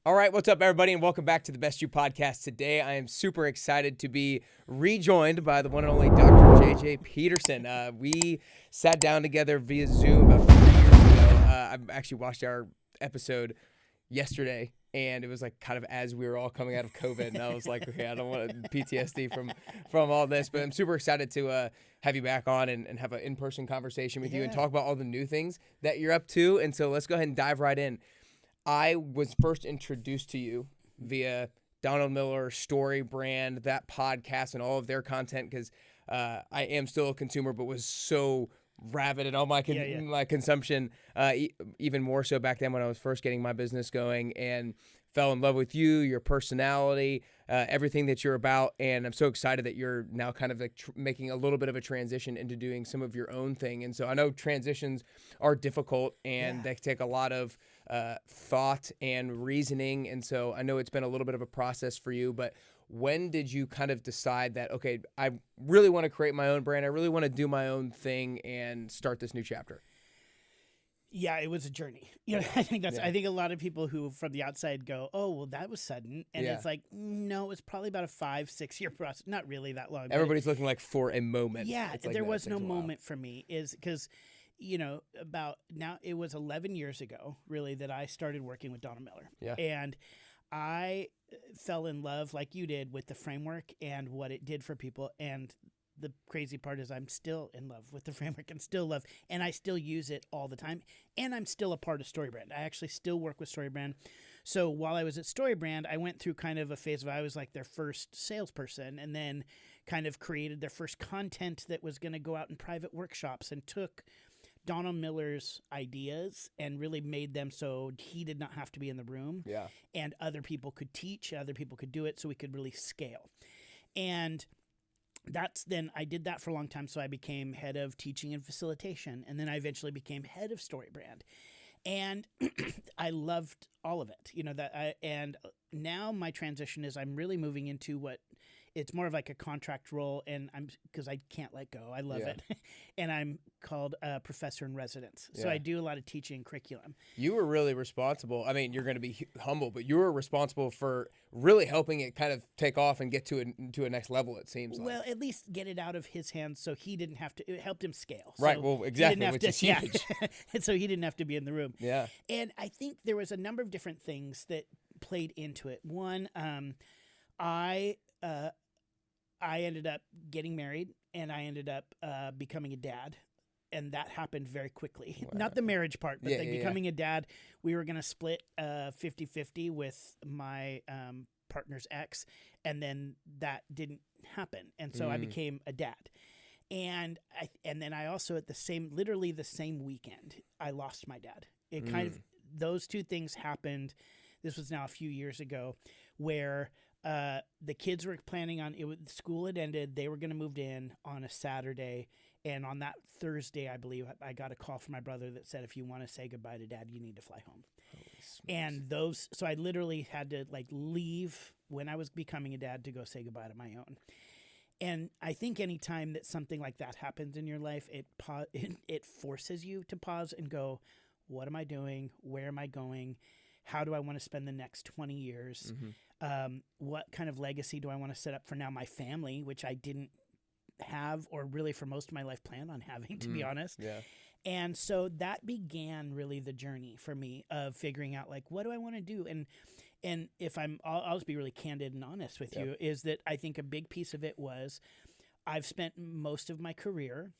All right, what's up, everybody, and welcome back to the Best You podcast. Today, I am super excited to be rejoined by the one and only Dr. JJ Peterson. We sat down together via Zoom about 3 years ago. I actually watched our episode yesterday, and it was like kind of as we were all coming out of COVID, and I was like, okay, I don't want PTSD from all this, but I'm super excited to have you back on and have an in-person conversation with you and talk about all the new things that you're up to. And so let's go ahead and dive right in. I was first introduced to you via Donald Miller, StoryBrand, that podcast, and all of their content because I am still a consumer, but was so rabid in all my my consumption, even more so back then when I was first getting my business going, and fell in love with you, your personality, everything that you're about. And I'm so excited that you're now kind of like making a little bit of a transition into doing some of your own thing. And so I know transitions are difficult and they take a lot of thought and reasoning. And so I know it's been a little bit of a process for you, but when did you kind of decide that, okay, I really want to create my own brand, I really want to do my own thing and start this new chapter? Yeah, it was a journey. You know, I think I think a lot of people who from the outside go, "Oh, well, that was sudden," and it's like, no, it's probably about a 5-6 year process. Not really that long. Everybody's looking like for a moment. Yeah, like, there was no moment for me. Is because, you know, about now it was 11 years ago, really, that I started working with Donald Miller. Yeah, and I fell in love, like you did, with the framework and what it did for people. And the crazy part is I'm still in love with the framework and I still use it all the time. And I'm still a part of StoryBrand. I actually still work with StoryBrand. So while I was at StoryBrand, I went through kind of a phase of I was like their first salesperson and then kind of created their first content that was going to go out in private workshops and took Donald Miller's ideas and really made them so he did not have to be in the room. Yeah. And other people could teach, other people could do it, so we could really scale. And then I did that for a long time. So I became head of teaching and facilitation. And then I eventually became head of StoryBrand. And I loved all of it, you know, and now my transition is I'm really moving into what it's more of like a contract role, and because I can't let go. I love it. And I'm called a professor in residence. So I do a lot of teaching curriculum. You were really responsible. I mean, you're going to be humble, but you were responsible for really helping it kind of take off and get to a next level, it seems like. Well, at least get it out of his hands so he didn't have to, it helped him scale. Right, So well, exactly, which is huge. Yeah. And so he didn't have to be in the room. Yeah. And I think there was a number of different things that played into it. One, I ended up getting married, and I ended up becoming a dad, and that happened very quickly. Wow. Not the marriage part, but becoming a dad. We were going to split 50-50 with my partner's ex, and then that didn't happen, and so I became a dad. And then I also literally the same weekend, I lost my dad. It kind of, those two things happened. This was now a few years ago, where the kids were planning on it. School had ended. They were going to move in on a Saturday. And on that Thursday, I believe, I got a call from my brother that said, if you want to say goodbye to Dad, you need to fly home. And so I literally had to like leave when I was becoming a dad to go say goodbye to my own. And I think anytime that something like that happens in your life, it forces you to pause and go, what am I doing? Where am I going? How do I want to spend the next 20 years? What kind of legacy do I want to set up for now my family, which I didn't have or really for most of my life plan on having, to be honest. Yeah. And so that began really the journey for me of figuring out like, what do I want to do? And if I'll just be really candid and honest with you, is that I think a big piece of it was I've spent most of my career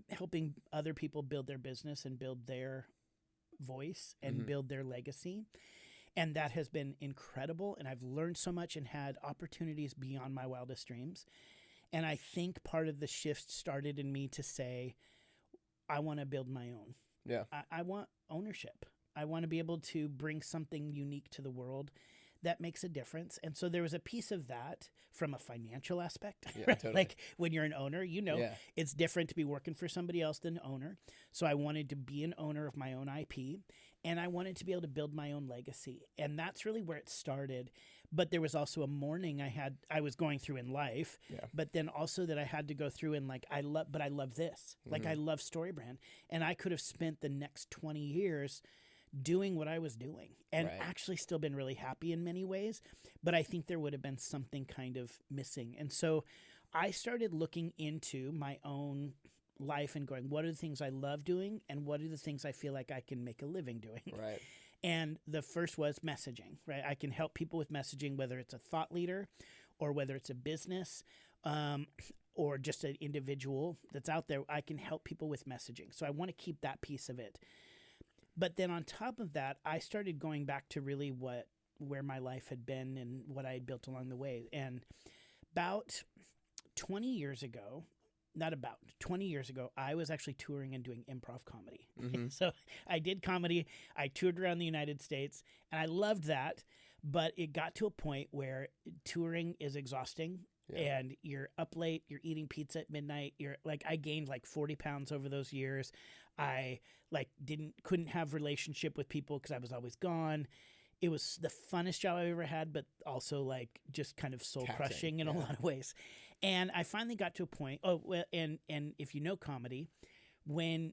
helping other people build their business and build their voice and build their legacy. And that has been incredible. And I've learned so much and had opportunities beyond my wildest dreams. And I think part of the shift started in me to say, I want to build my own. Yeah. I want ownership. I want to be able to bring something unique to the world that makes a difference. And so there was a piece of that from a financial aspect. Yeah, right? totally. Like when you're an owner, it's different to be working for somebody else than an owner. So I wanted to be an owner of my own IP, and I wanted to be able to build my own legacy. And that's really where it started. But there was also a mourning I was going through in life, but then also that I had to go through and like, I love this. Like I love StoryBrand. And I could have spent the next 20 years doing what I was doing and Right. actually still been really happy in many ways. But I think there would have been something kind of missing. And so I started looking into my own life and going, what are the things I love doing? And what are the things I feel like I can make a living doing? Right. And the first was messaging, right? I can help people with messaging, whether it's a thought leader or whether it's a business or just an individual that's out there. I can help people with messaging. So I want to keep that piece of it. But then on top of that, I started going back to really where my life had been and what I had built along the way. And about 20 years ago, not about 20 years ago, I was actually touring and doing improv comedy. Mm-hmm. So I did comedy. I toured around the United States and I loved that. But it got to a point where touring is exhausting. Yeah. And you're up late, you're eating pizza at midnight. You're like, I gained like 40 pounds over those years. I like couldn't have relationship with people because I was always gone. It was the funnest job I've ever had, but also like just kind of soul crushing in a lot of ways. And I finally got to a point. Oh, well, and if you know comedy, when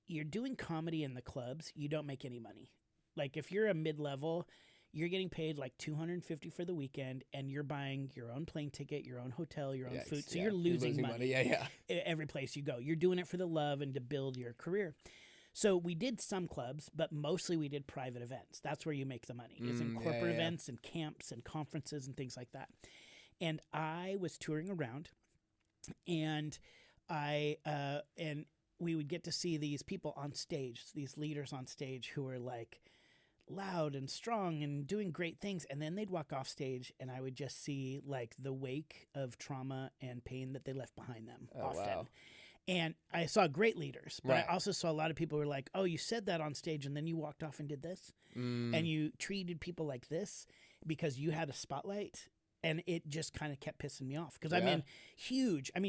you're doing comedy in the clubs, you don't make any money. Like if you're a mid-level, you're getting paid like $250 for the weekend, and you're buying your own plane ticket, your own hotel, your own food. So you're losing money. Yeah. Every place you go. You're doing it for the love and to build your career. So we did some clubs, but mostly we did private events. That's where you make the money. It's in corporate events and camps and conferences and things like that. And I was touring around, and we would get to see these people on stage, these leaders on stage who were like loud and strong and doing great things, and then they'd walk off stage and I would just see like the wake of trauma and pain that they left behind them often. Wow. And I saw great leaders, but I also saw a lot of people who were like, oh, you said that on stage and then you walked off and did this and you treated people like this because you had a spotlight. And it just kind of kept pissing me off because I'm in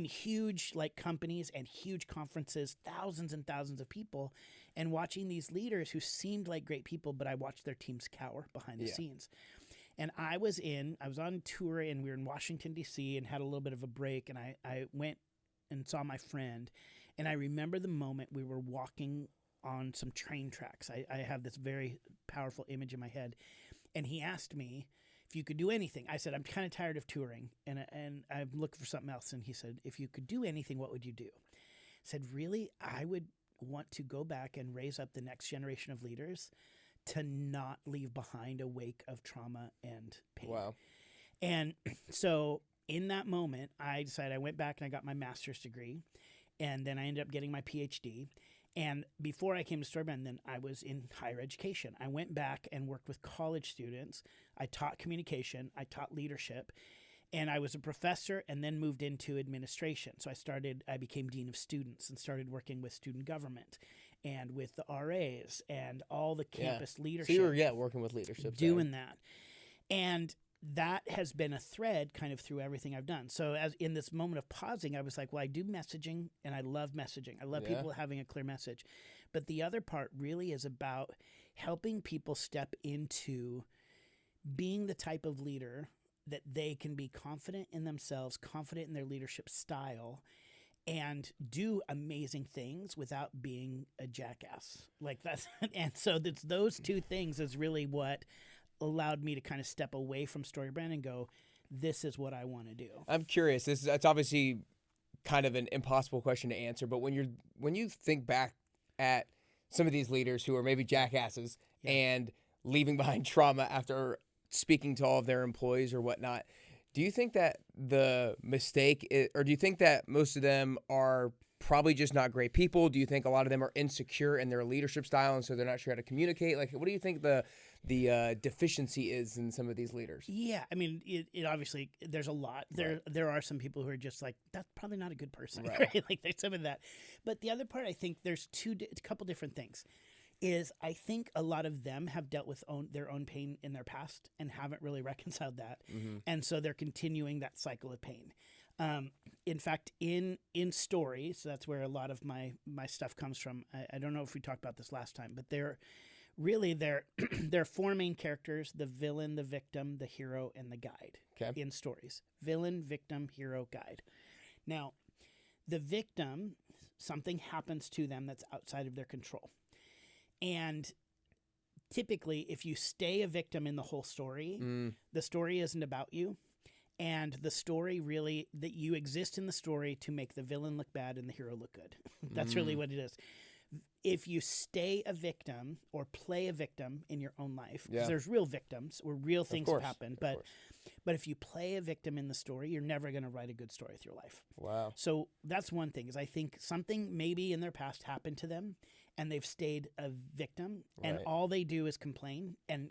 huge like companies and huge conferences, thousands and thousands of people, and watching these leaders who seemed like great people, but I watched their teams cower behind the scenes. And I was on tour and we were in Washington, D.C. and had a little bit of a break. And I went and saw my friend. And I remember the moment we were walking on some train tracks. I have this very powerful image in my head. And he asked me if you could do anything. I said, I'm kind of tired of touring and I'm looking for something else. And he said, if you could do anything, what would you do? I said, really, I would want to go back and raise up the next generation of leaders to not leave behind a wake of trauma and pain. Wow. And so in that moment, I decided I went back and I got my master's degree, and then I ended up getting my PhD. And before I came to StoryBrand, then I was in higher education. I went back and worked with college students. I taught communication. I taught leadership. And I was a professor and then moved into administration. So I became dean of students and started working with student government and with the RAs and all the campus leadership. So you were, working with leadership. Doing that. And that has been a thread kind of through everything I've done. So as in this moment of pausing, I was like, well, I do messaging and I love messaging. I love people having a clear message. But the other part really is about helping people step into being the type of leader that they can be confident in themselves, confident in their leadership style, and do amazing things without being a jackass. Like that's, and so it's those two things is really what allowed me to kind of step away from StoryBrand and go, this is what I want to do. I'm curious. That's obviously kind of an impossible question to answer, but when you think back at some of these leaders who are maybe jackasses and leaving behind trauma after speaking to all of their employees or whatnot, do you think that the mistake is, or do you think that most of them are probably just not great people? Do you think a lot of them are insecure in their leadership style and so they're not sure how to communicate? Like, what do you think the deficiency is in some of these leaders? Yeah, I mean, it obviously, there's a lot. There are some people who are just like, that's probably not a good person, right? Like, there's some of that. But the other part, I think there's a couple different things. Is I think a lot of them have dealt with their own pain in their past and haven't really reconciled that. Mm-hmm. And so they're continuing that cycle of pain. In fact, in stories, so that's where a lot of my stuff comes from. I don't know if we talked about this last time, but they're four main characters: the villain, the victim, the hero, and the guide. Okay. In stories. Villain, victim, hero, guide. Now, the victim, something happens to them that's outside of their control. And typically, if you stay a victim in the whole story, the story isn't about you. And the story really, that you exist in the story to make the villain look bad and the hero look good. That's really what it is. If you stay a victim or play a victim in your own life, because there's real victims where real things have happened, but if you play a victim in the story, you're never going to write a good story with your life. Wow. So that's one thing, is I think something maybe in their past happened to them and they've stayed a victim, and all they do is complain and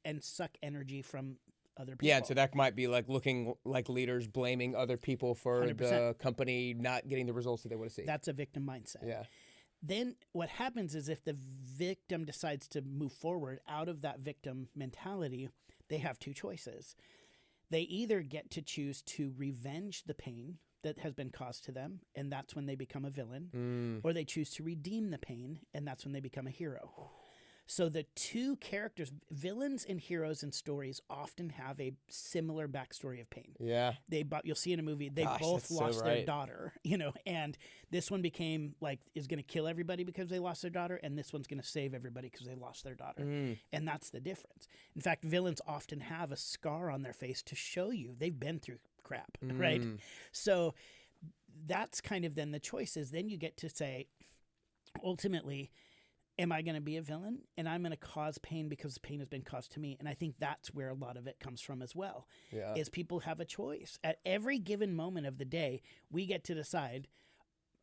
and suck energy from other people. Yeah, and so that might be like looking like leaders blaming other people for 100%. the company not getting the results that they want to see. That's a victim mindset. Yeah. Then what happens is if the victim decides to move forward out of that victim mentality, they have two choices. They either get to choose to revenge the pain that has been caused to them, and that's when they become a villain, or they choose to redeem the pain, and that's when they become a hero. So the two characters, villains and heroes in stories, often have a similar backstory of pain. Yeah. You'll see in a movie, they both lost their daughter, and this one became like, is going to kill everybody because they lost their daughter, and this one's going to save everybody because they lost their daughter. And that's the difference. In fact, villains often have a scar on their face to show you they've been through crap, right? So that's kind of then the choice is, then you get to say, ultimately, am I going to be a villain? And I'm going to cause pain because pain has been caused to me. And I think that's where a lot of it comes from as well, is people have a choice. At every given moment of the day, we get to decide,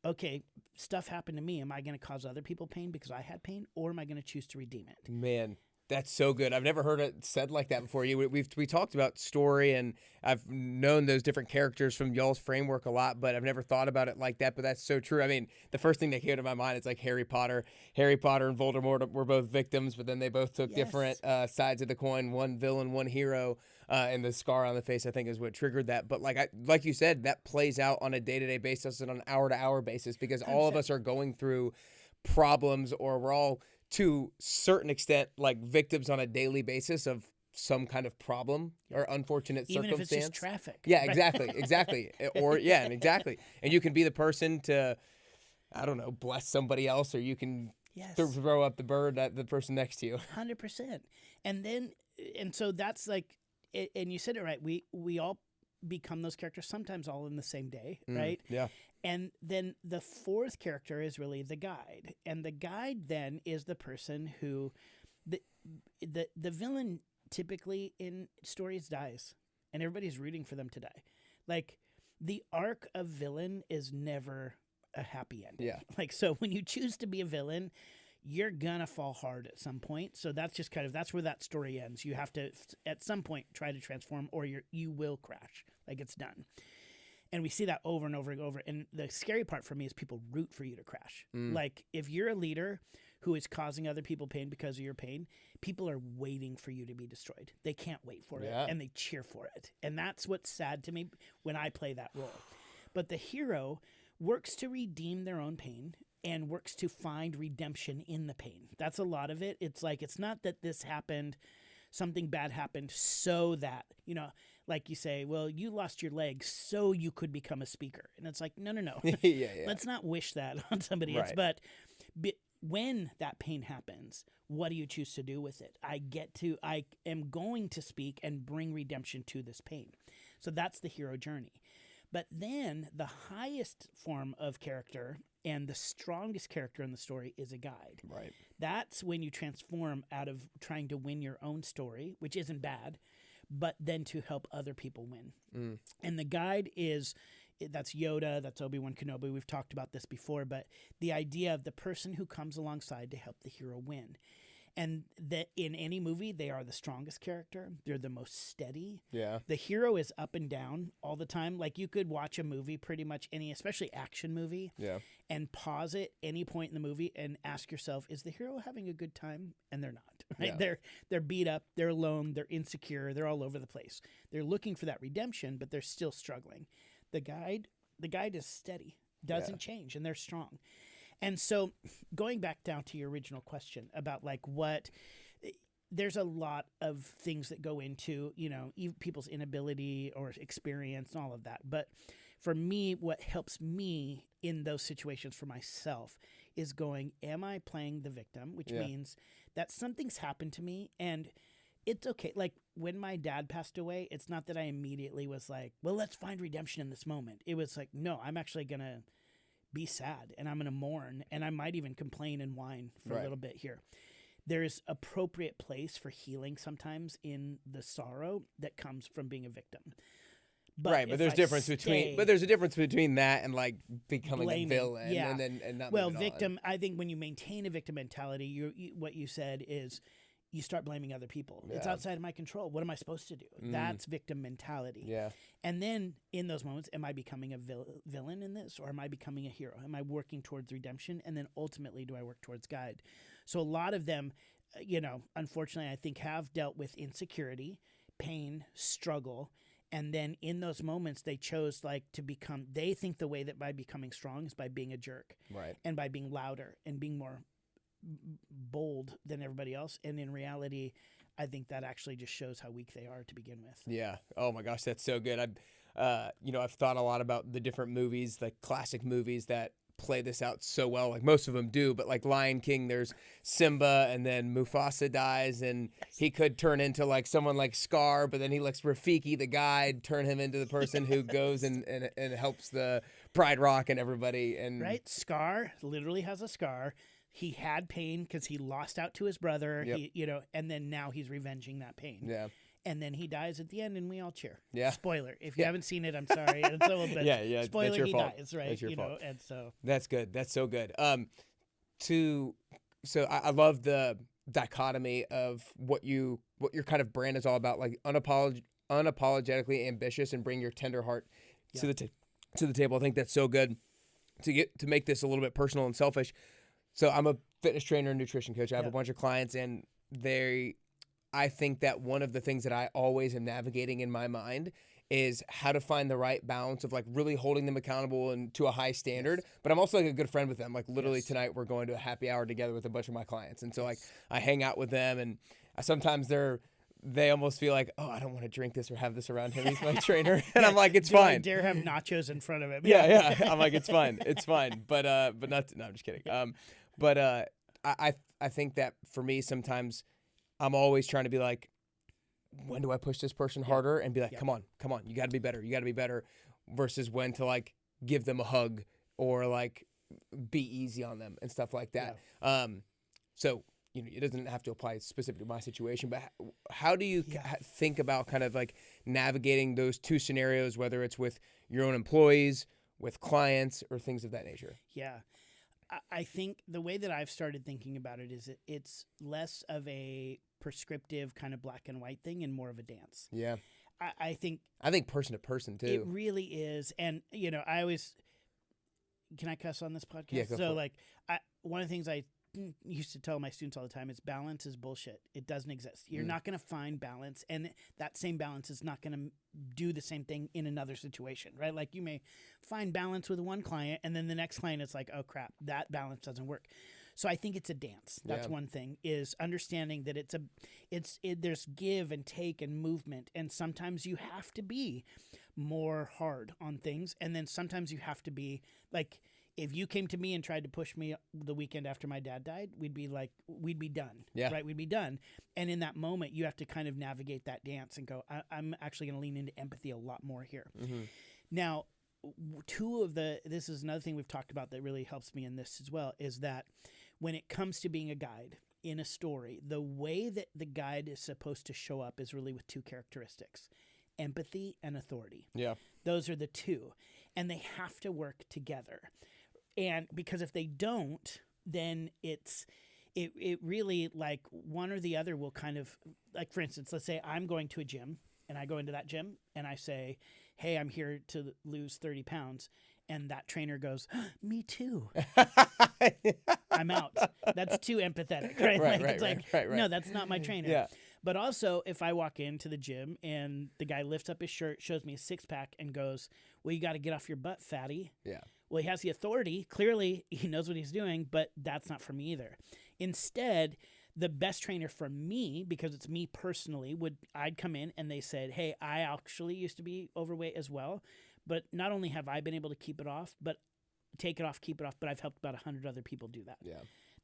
okay, stuff happened to me. Am I going to cause other people pain because I had pain, or am I going to choose to redeem it? Man, that's so good. I've never heard it said like that before. We talked about story, and I've known those different characters from y'all's framework a lot, but I've never thought about it like that. But that's so true. I mean, the first thing that came to my mind is like Harry Potter. Harry Potter and Voldemort were both victims, but then they both took different sides of the coin. One villain, one hero, and the scar on the face, I think, is what triggered that. But like you said, that plays out on a day-to-day basis and on an hour-to-hour basis, because all of us are going through problems, or we're all, to a certain extent, like victims on a daily basis of some kind of problem or unfortunate Even circumstance. if it's just traffic. Yeah, exactly. Exactly. And you can be the person to, I don't know, bless somebody else, or you can throw up the bird at the person next to you. 100%. And so that's like, and you said it right. We all become those characters, sometimes all in the same day, right? Yeah. And then the fourth character is really the guide. And the guide then is the person who, the villain typically in stories dies, and everybody's rooting for them to die. Like, the arc of villain is never a happy ending. Yeah. Like, so when you choose to be a villain, you're gonna fall hard at some point. So that's just that's where that story ends. You have to, at some point, try to transform, or you will crash. Like, it's done. And we see that over and over and over. And the scary part for me is people root for you to crash. Like, if you're a leader who is causing other people pain because of your pain, people are waiting for you to be destroyed. They can't wait for it, and they cheer for it. And that's what's sad to me when I play that role. But the hero works to redeem their own pain and works to find redemption in the pain. That's a lot of it. It's like, it's not that this happened, something bad happened so that, like you say, well, you lost your leg so you could become a speaker. And it's like, no. Let's not wish that on somebody else. But when that pain happens, what do you choose to do with it? I am going to speak and bring redemption to this pain. So that's the hero journey. But then the highest form of character and the strongest character in the story is a guide. Right. That's when you transform out of trying to win your own story, which isn't bad, but then to help other people win. And the guide that's Yoda, that's Obi-Wan Kenobi. We've talked about this before, but the idea of the person who comes alongside to help the hero win. And that in any movie, they are the strongest character. They're the most steady. Yeah. The hero is up and down all the time. Like, you could watch a movie, pretty much any, especially action movie, and pause it any point in the movie and ask yourself, is the hero having a good time? And they're not. Right? Yeah. They're beat up. They're alone. They're insecure. They're all over the place. They're looking for that redemption, but they're still struggling. The guide is steady, doesn't change, and they're strong. And so, going back down to your original question about there's a lot of things that go into, people's inability or experience and all of that. But for me, what helps me in those situations for myself is going, am I playing the victim? Which means that something's happened to me and it's okay. Like when my dad passed away, it's not that I immediately was like, well, let's find redemption in this moment. It was like, no, I'm actually going to be sad and I'm going to mourn and I might even complain and whine for a little bit here. There's appropriate place for healing sometimes in the sorrow that comes from being a victim. But there's a difference between that and like becoming a villain and not well, victim. I think when you maintain a victim mentality, you what you said is you start blaming other people. Yeah. It's outside of my control. What am I supposed to do? That's victim mentality. Yeah. And then in those moments, am I becoming a villain in this, or am I becoming a hero? Am I working towards redemption? And then ultimately, do I work towards guide? So a lot of them, unfortunately, I think have dealt with insecurity, pain, struggle. And then in those moments, they chose they think the way that by becoming strong is by being a jerk. Right. And by being louder and being more bold than everybody else. And in reality, I think that actually just shows how weak they are to begin with. Yeah. Oh my gosh, that's so good. I've thought a lot about the different movies, like classic movies that play this out so well. Like most of them do, but like Lion King, there's Simba and then Mufasa dies and he could turn into like someone like Scar, but then he lets Rafiki, the guide, turn him into the person who goes and helps the Pride Rock and everybody. And right. Scar literally has a scar. He had pain because he lost out to his brother, and then now he's revenging that pain. Yeah. And then he dies at the end, and we all cheer. Yeah. Spoiler: if you haven't seen it, I'm sorry. It's a little bit. Yeah. Spoiler: that's your he fault. dies, right? That's your fault. And so that's good. That's so good. So I love the dichotomy of what your kind of brand is all about, like unapologetically ambitious and bring your tender heart to the table. I think that's so good to make this a little bit personal and selfish. So I'm a fitness trainer and nutrition coach. I have a bunch of clients, and I think that one of the things that I always am navigating in my mind is how to find the right balance of like really holding them accountable and to a high standard. Yes. But I'm also like a good friend with them. Like literally tonight we're going to a happy hour together with a bunch of my clients. And so like I hang out with them, and sometimes they almost feel like, oh, I don't want to drink this or have this around him. He's my trainer. And I'm like, it's fine. I dare have nachos in front of him. Yeah. I'm like, it's fine. It's fine. But not, no, I'm just kidding. I think that for me, sometimes I'm always trying to be like, when do I push this person harder and be like, come on, you got to be better, versus when to like give them a hug or like be easy on them and stuff like that. Yeah. So, it doesn't have to apply specifically to my situation, but how do you think about kind of like navigating those two scenarios, whether it's with your own employees, with clients, or things of that nature? Yeah. I think the way that I've started thinking about it is it's less of a prescriptive kind of black and white thing and more of a dance. Yeah. I think person to person too. It really is. And, I always, can I cuss on this podcast? Yeah, go for it. One of the things I used to tell my students all the time is balance is bullshit. It doesn't exist. You're not going to find balance, and that same balance is not going to do the same thing in another situation, right? Like you may find balance with one client, and then the next client it's like, oh crap, that balance doesn't work. So I think it's a dance. That's one thing, is understanding that there's give and take and movement, and sometimes you have to be more hard on things, and then sometimes you have to be like, if you came to me and tried to push me the weekend after my dad died, we'd be done. Yeah. Right? We'd be done. And in that moment, you have to kind of navigate that dance and go, I'm actually going to lean into empathy a lot more here. Mm-hmm. Now, this is another thing we've talked about that really helps me in this as well, is that when it comes to being a guide in a story, the way that the guide is supposed to show up is really with two characteristics: empathy and authority. Yeah. Those are the two. And they have to work together. And because if they don't, then it really, like, one or the other will kind of, like, for instance, let's say I'm going to a gym and I go into that gym and I say, hey, I'm here to lose 30 pounds. And that trainer goes, me too. I'm out. That's too empathetic, right? No, that's not my trainer. Yeah. But also, if I walk into the gym and the guy lifts up his shirt, shows me a six-pack, and goes, well, you got to get off your butt, fatty. Yeah. Well, he has the authority. Clearly, he knows what he's doing, but that's not for me either. Instead, the best trainer for me, because it's me personally, I'd come in and they said, hey, I actually used to be overweight as well, but not only have I been able to keep it off, but take it off, keep it off, but I've helped about 100 other people do that. Yeah.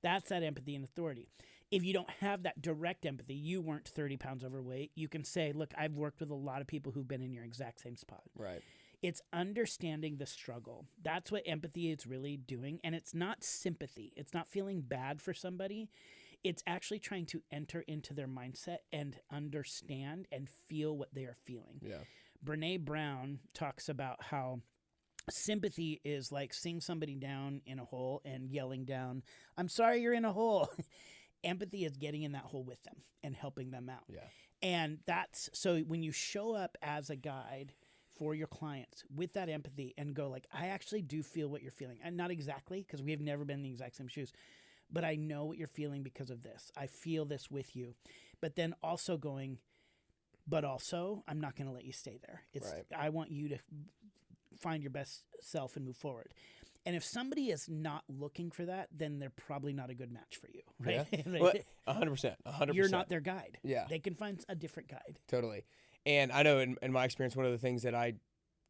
That's that empathy and authority. If you don't have that direct empathy, you weren't 30 pounds overweight, you can say, look, I've worked with a lot of people who've been in your exact same spot. Right. It's understanding the struggle. That's what empathy is really doing. And it's not sympathy. It's not feeling bad for somebody. It's actually trying to enter into their mindset and understand and feel what they are feeling. Yeah. Brene Brown talks about how sympathy is like seeing somebody down in a hole and yelling down, I'm sorry you're in a hole. Empathy is getting in that hole with them and helping them out. Yeah. And that's so when you show up as a guide for your clients with that empathy and go like, I actually do feel what you're feeling. And not exactly, because we have never been in the exact same shoes, but I know what you're feeling because of this. I feel this with you. But then also going, but also I'm not going to let you stay there. It's Right. I want you to find your best self and move forward. And if somebody is not looking for that, then they're probably not a good match for you, right? Yeah. Well, 100%. 100%. You're not their guide. Yeah. They can find a different guide. Totally. And I know in my experience, one of the things that I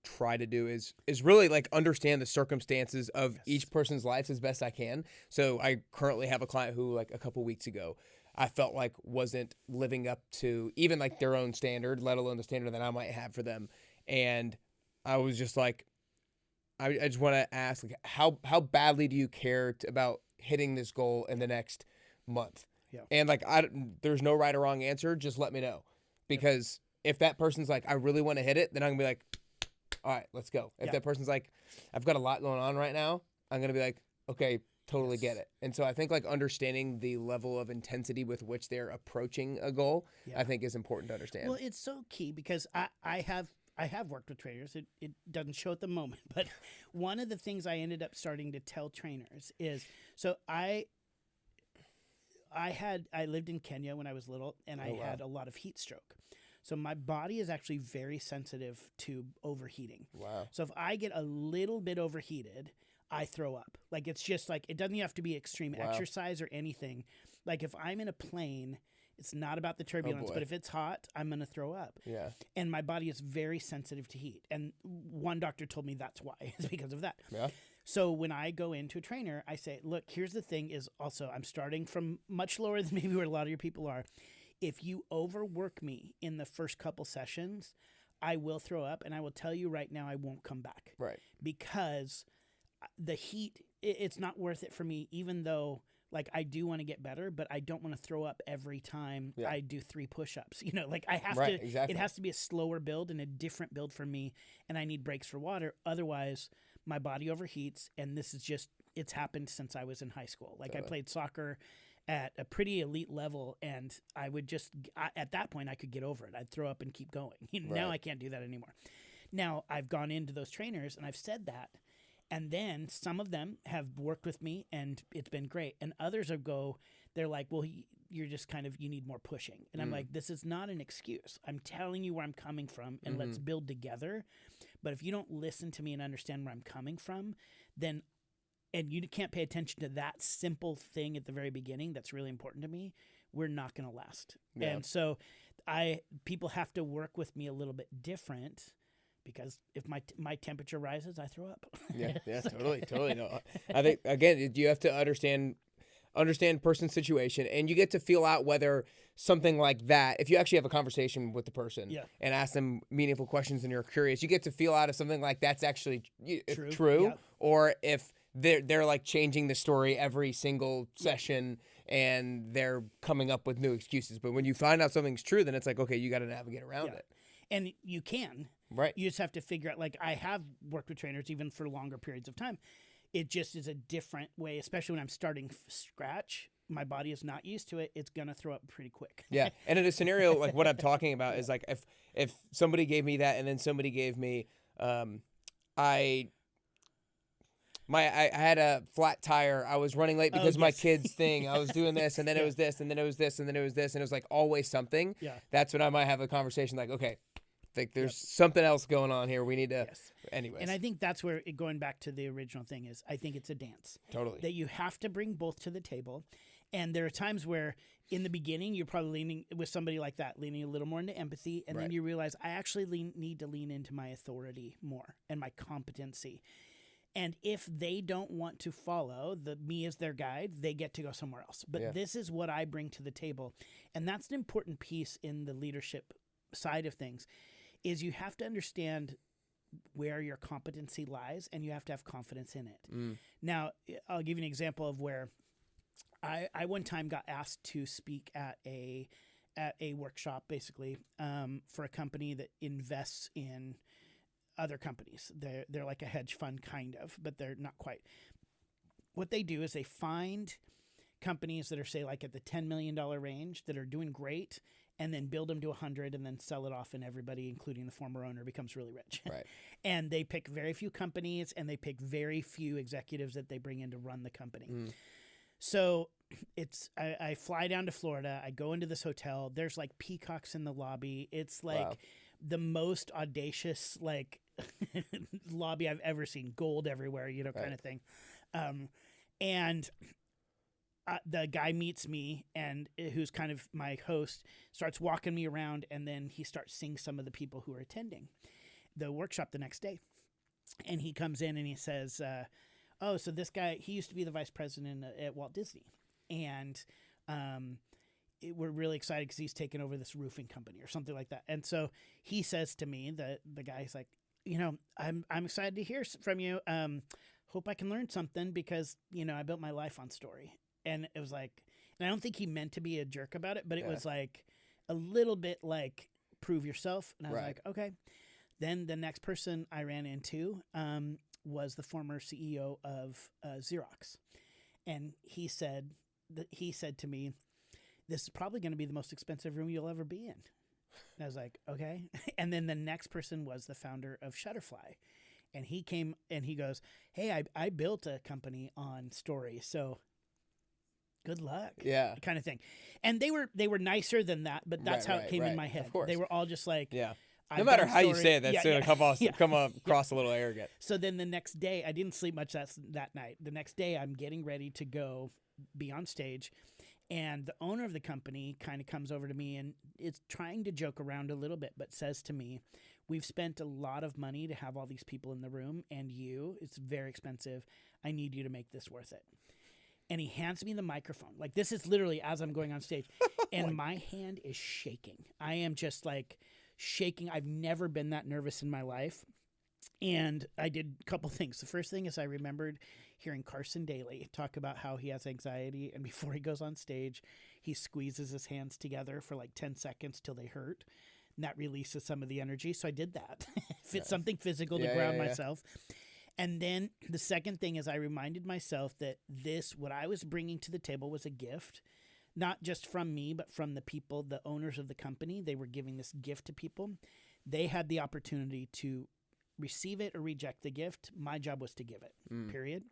try to do is really like understand the circumstances of each person's lives as best I can. So I currently have a client who like a couple weeks ago, I felt like wasn't living up to even like their own standard, let alone the standard that I might have for them. And I was just like, I just want to ask, like, how badly do you care about hitting this goal in the next month? Yeah. And like, there's no right or wrong answer. Just let me know, because if that person's like, I really want to hit it, then I'm gonna be like, all right, let's go. If that person's like, I've got a lot going on right now, I'm gonna be like, okay, totally get it. And so I think like understanding the level of intensity with which they're approaching a goal, I think is important to understand. Well, it's so key because I have worked with trainers. It doesn't show at the moment, but one of the things I ended up starting to tell trainers is, so I lived in Kenya when I was little, and I had a lot of heat stroke. So my body is actually very sensitive to overheating. Wow. So if I get a little bit overheated, I throw up. Like, it's just like, it doesn't have to be extreme exercise or anything. Like if I'm in a plane, it's not about the turbulence, but if it's hot, I'm going to throw up. Yeah. And my body is very sensitive to heat. And one doctor told me that's why. It's because of that. Yeah. So when I go into a trainer, I say, look, here's the thing is also, I'm starting from much lower than maybe where a lot of your people are. If you overwork me in the first couple sessions, I will throw up, and I will tell you right now, I won't come back. Right. Because the heat, it's not worth it for me, even though like I do want to get better, but I don't want to throw up every time I do 3 push-ups. You know, like I have to, exactly. It has to be a slower build and a different build for me, and I need breaks for water. Otherwise, my body overheats, and this is just, it's happened since I was in high school. Like I played soccer at a pretty elite level, and I would just, at that point, I could get over it. I'd throw up and keep going. Now I can't do that anymore. Now I've gone into those trainers, and I've said that, and then some of them have worked with me, and it's been great. And others they're like, well, you're just kind of, you need more pushing. And I'm like, this is not an excuse. I'm telling you where I'm coming from, and let's build together. But if you don't listen to me and understand where I'm coming from, then and you can't pay attention to that simple thing at the very beginning that's really important to me, we're not going to last. Yeah. And so people have to work with me a little bit different, because if my temperature rises, I throw up. Yeah, totally. No, I think, again, you have to understand person's situation, and you get to feel out whether something like that, if you actually have a conversation with the person and ask them meaningful questions and you're curious, you get to feel out if something like that's actually true or if they're like changing the story every single session and they're coming up with new excuses. But when you find out something's true, then it's like, okay, you got to navigate around it. And you can. Right. You just have to figure out, like I have worked with trainers even for longer periods of time. It just is a different way, especially when I'm starting scratch. My body is not used to it. It's going to throw up pretty quick. Yeah. And in a scenario like what I'm talking about is like if somebody gave me that and then somebody gave me, I had a flat tire. I was running late because of my kid's thing. I was doing this, and then it was this, and then it was this, and then it was this, and it was like always something. Yeah. That's when I might have a conversation like, okay, like there's something else going on here. We need to, anyways. And I think that's where, going back to the original thing is, I think it's a dance. Totally. That you have to bring both to the table. And there are times where in the beginning, you're probably leaning with somebody like that, leaning a little more into empathy. And then you realize I actually need to lean into my authority more and my competency. And if they don't want to follow me as their guide, they get to go somewhere else. But this is what I bring to the table. And that's an important piece in the leadership side of things, is you have to understand where your competency lies, and you have to have confidence in it. Now, I'll give you an example of where I one time got asked to speak at a workshop, basically, for a company that invests in other companies. They're like a hedge fund, kind of, but they're not quite. What they do is they find companies that are, say, like at the $10 million range that are doing great, and then build them to 100 and then sell it off, and everybody, including the former owner, becomes really rich. Right. And they pick very few companies, and they pick very few executives that they bring in to run the company. So I fly down to Florida. I go into this hotel. There's like peacocks in the lobby. It's like the most audacious lobby I've ever seen. Gold everywhere, kind of thing. And the guy meets me, and who's kind of my host, starts walking me around, and then he starts seeing some of the people who are attending the workshop the next day. And he comes in and he says, oh, so this guy, he used to be the vice president at Walt Disney. And we're really excited because he's taken over this roofing company or something like that. And so he says to me, the guy's like, I'm excited to hear from you. Hope I can learn something because, I built my life on story. And it was like, and I don't think he meant to be a jerk about it, but it was like a little bit like, prove yourself. And I was like, okay. Then the next person I ran into was the former CEO of Xerox. And he said to me, this is probably going to be the most expensive room you'll ever be in. And I was like, okay. And then the next person was the founder of Shutterfly. And he came and he goes, hey, I built a company on story. So good luck. Yeah. Kind of thing. And they were nicer than that, but that's how it came in my head. Of course. They were all just like, no matter how you say it, that's going to come across a little arrogant. So then the next day, I didn't sleep much that night. The next day, I'm getting ready to go be on stage. And the owner of the company kind of comes over to me and is trying to joke around a little bit, but says to me, we've spent a lot of money to have all these people in the room, and it's very expensive. I need you to make this worth it. And he hands me the microphone. Like, this is literally as I'm going on stage. And my hand is shaking. I am just like shaking. I've never been that nervous in my life. And I did a couple things. The first thing is I remembered hearing Carson Daly talk about how he has anxiety. And before he goes on stage, he squeezes his hands together for like 10 seconds till they hurt. And that releases some of the energy. So I did that. It's something physical to ground myself. And then the second thing is I reminded myself that what I was bringing to the table was a gift, not just from me, but from the people, the owners of the company. They were giving this gift to people. They had the opportunity to receive it or reject the gift. My job was to give it, period.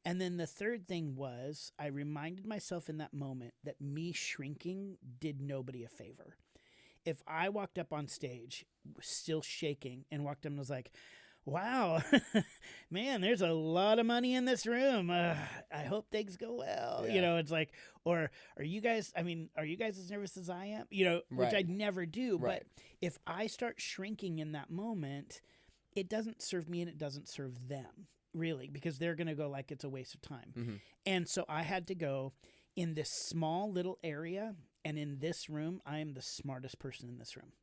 And then the third thing was I reminded myself in that moment that me shrinking did nobody a favor. If I walked up on stage still shaking and walked up and was like, wow, man, there's a lot of money in this room. I hope things go well. It's like, or are you guys as nervous as I am? Which I'd never do. Right. But if I start shrinking in that moment, it doesn't serve me and it doesn't serve them, really, because they're going to go like it's a waste of time. Mm-hmm. And so I had to go in this small little area, and in this room, I am the smartest person in this room.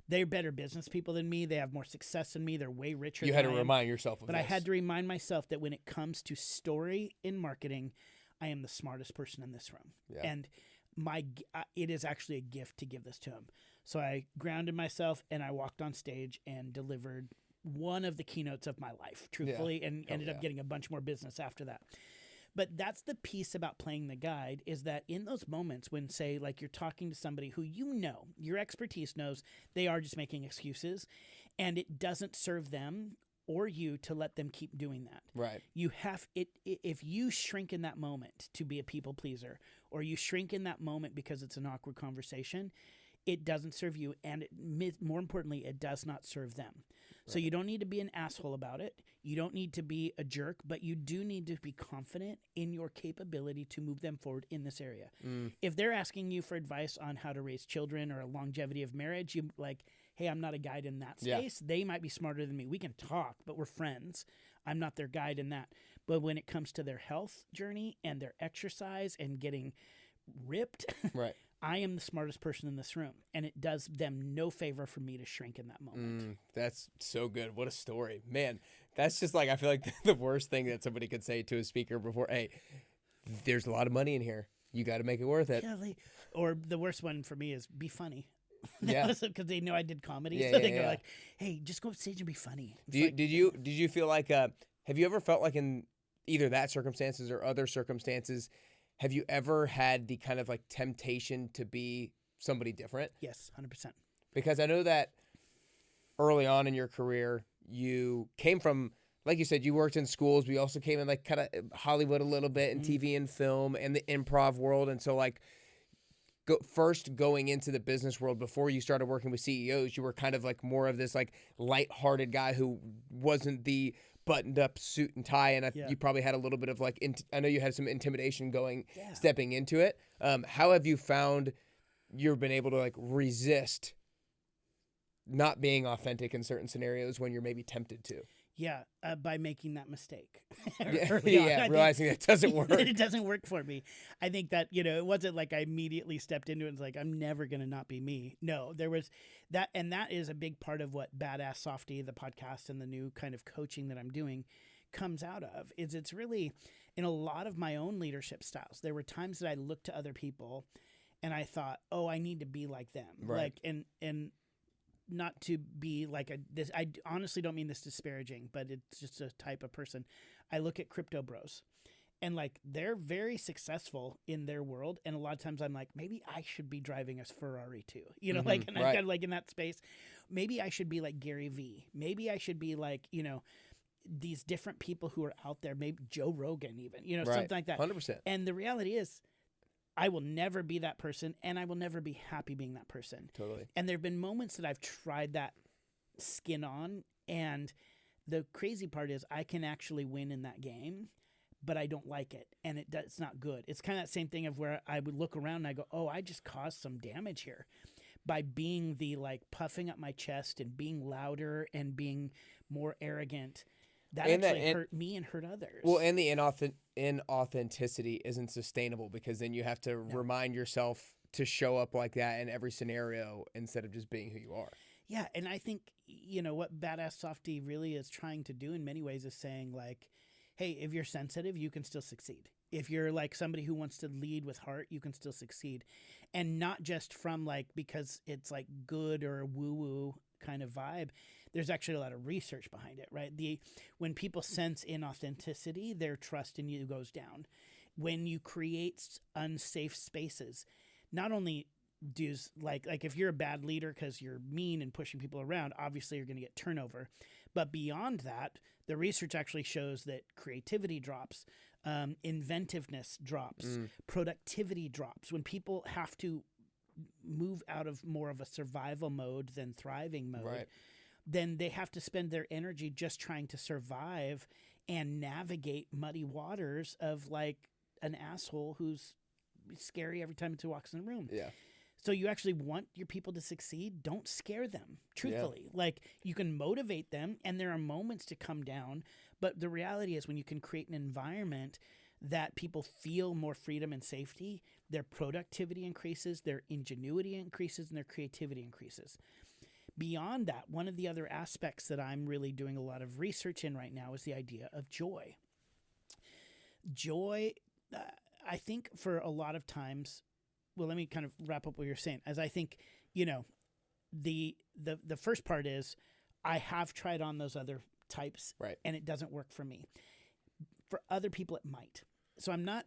They're better business people than me. They have more success than me. They're way richer than I am. You had to remind yourself of this. But I had to remind myself that when it comes to story in marketing, I am the smartest person in this room. Yeah. And it is actually a gift to give this to him. So I grounded myself and I walked on stage and delivered one of the keynotes of my life, truthfully, and ended up getting a bunch more business after that. But that's the piece about playing the guide, is that in those moments when, say, like you're talking to somebody who your expertise knows they are just making excuses, and it doesn't serve them or you to let them keep doing that. Right. You have it. If you shrink in that moment to be a people pleaser, or you shrink in that moment because it's an awkward conversation, it doesn't serve you, and more importantly, it does not serve them. Right. So you don't need to be an asshole about it. You don't need to be a jerk, but you do need to be confident in your capability to move them forward in this area. If they're asking you for advice on how to raise children or a longevity of marriage, you like, hey, I'm not a guide in that space. Yeah. They might be smarter than me. We can talk, but we're friends. I'm not their guide in that. But when it comes to their health journey and their exercise and getting ripped, Right. I am the smartest person in this room, and it does them no favor for me to shrink in that moment. That's so good. What a story, man. That's just like, I feel like the worst thing that somebody could say to a speaker before, hey, there's a lot of money in here. You got to make it worth it. Yeah, or the worst one for me is be funny. Yeah, because they know I did comedy, Yeah, so yeah, they go yeah. like, "Hey, just go up stage and be funny." It's Did you feel like have you ever felt like in either that circumstances or other circumstances, have you ever had the kind of like temptation to be somebody different? Yes, 100%. Because I know that early on in your career, you came from, like you said, you worked in schools, but you also came in like kind of Hollywood a little bit and TV and film and the improv world. And so like first going into the business world before you started working with CEOs, you were kind of like more of this like lighthearted guy who wasn't the buttoned up suit and tie. And you probably had a little bit of like, I know you had some intimidation stepping into it. How have you found you've been able to like resist not being authentic in certain scenarios when you're maybe tempted to? Yeah, by making that mistake. Realizing that doesn't work. It doesn't work for me. I think that, it wasn't like I immediately stepped into it and was like, I'm never going to not be me. No, there was that. And that is a big part of what Badass Softie, the podcast and the new kind of coaching that I'm doing comes out of. It's really in a lot of my own leadership styles. There were times that I looked to other people and I thought, oh, I need to be like them. Right. Like, and not to be like this. I honestly don't mean this disparaging, but it's just a type of person. I look at crypto bros and like, they're very successful in their world. And a lot of times I'm like, maybe I should be driving a Ferrari too, like, and I'm kind of like in that space. Maybe I should be like Gary Vee. Maybe I should be like, these different people who are out there, maybe Joe Rogan even, something like that. 100%. And the reality is, I will never be that person, and I will never be happy being that person. Totally. And there have been moments that I've tried that skin on, and the crazy part is I can actually win in that game, but I don't like it, and it's not good. It's kind of that same thing of where I would look around and I go, oh, I just caused some damage here by being the like puffing up my chest and being louder and being more arrogant. That actually hurt me and hurt others. Well, and the inauthenticity isn't sustainable because then you have to remind yourself to show up like that in every scenario instead of just being who you are. Yeah, and I think, what Badass Softie really is trying to do in many ways is saying like, hey, if you're sensitive, you can still succeed. If you're like somebody who wants to lead with heart, you can still succeed. And not just from like, because it's like good or woo-woo kind of vibe. There's actually a lot of research behind it, right? When people sense inauthenticity, their trust in you goes down. When you create unsafe spaces, not only does like if you're a bad leader because you're mean and pushing people around, obviously you're going to get turnover. But beyond that, the research actually shows that creativity drops, inventiveness drops, productivity drops. When people have to move out of more of a survival mode than thriving mode, right, then they have to spend their energy just trying to survive and navigate muddy waters of like an asshole who's scary every time he walks in the room. Yeah. So you actually want your people to succeed. Don't scare them, truthfully. Like, you can motivate them, and there are moments to come down. But the reality is when you can create an environment that people feel more freedom and safety, their productivity increases, their ingenuity increases, and their creativity increases. Beyond that, one of the other aspects that I'm really doing a lot of research in right now is the idea of joy. Joy, I think for a lot of times, well, let me kind of wrap up what you're saying. As I think, the first part is I have tried on those other types, right, and it doesn't work for me. For other people, it might. So I'm not